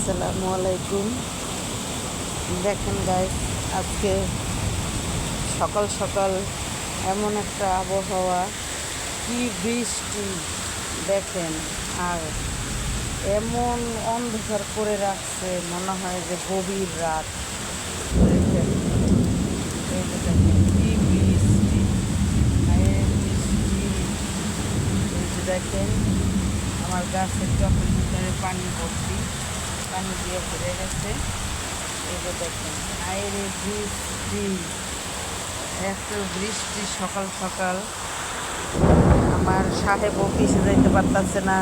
আসসালামু আলাইকুম। দেখেন গাইস, আজকে সকাল সকাল এমন একটা আবহাওয়া, কি বৃষ্টি দেখেন। আর এমন অন্ধকার করে রাখছে, মনে হয় যে গভীর রাত। দেখেন, এই যে দেখেন কি বৃষ্টি, বৃষ্টি। এই যে দেখেন আমার গাছের টবের ভিতরে পানি ভর্তি, পানি দিয়ে ভরে গেছে। এই যে দেখেন আইরে বৃষ্টি, এত বৃষ্টি সকাল সকাল। আমার সাহেব অফিসে যাইতে পারতেছে না,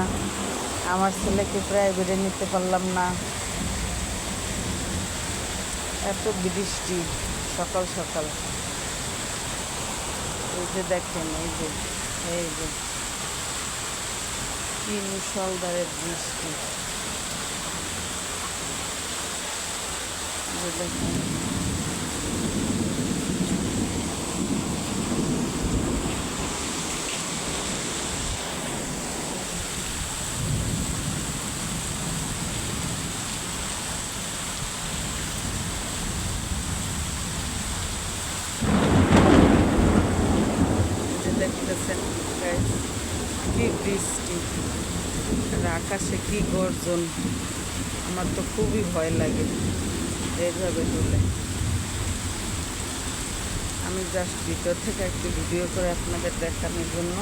আমার ছেলেকে প্রাইভেটে নিতে পারলাম না, এত বৃষ্টি সকাল সকাল। এই যে দেখেন, এই যে কি মুষলধারের বৃষ্টি। এই যে দেখেন দেখতেছেন গাইস, কি বৃষ্টি আর আকাশে কি গর্জন। আমার তো খুবই ভয় লাগে এইভাবে হলে। আমি জাস্ট ভিতর থেকে একটু ভিডিও করে আপনাদের দেখানোর জন্য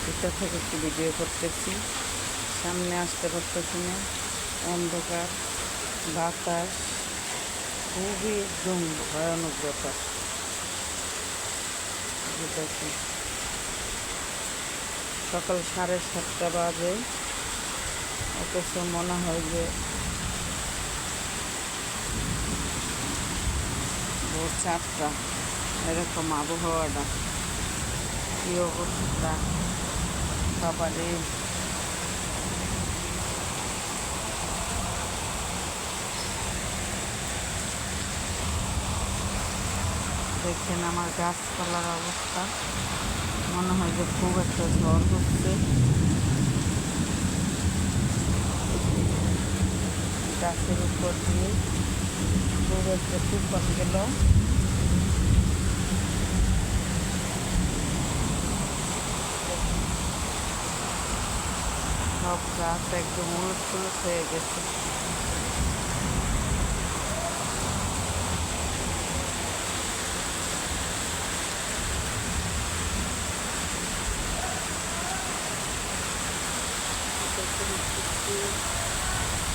ভিতর থেকে একটু ভিডিও করতেছি। সামনে আসতে পারতেছি না, অন্ধকার, বাতাস, খুবই একদম ভয়ানক ব্যাপার। দেখুন সকাল 7:30 বাজে, অথচ মনে হয় যে ভোর 4টা। এরকম আবহাওয়াটা, কী অবস্থা বাবারে। দেখেন আমার গাছপালার অবস্থা, মনে হয় যে খুব একটা ঝড় হচ্ছে। গাছের উপর দিয়ে খুব একটা তুফান গেল। সব গাছ একদম উলট পুলট হয়ে গেছে।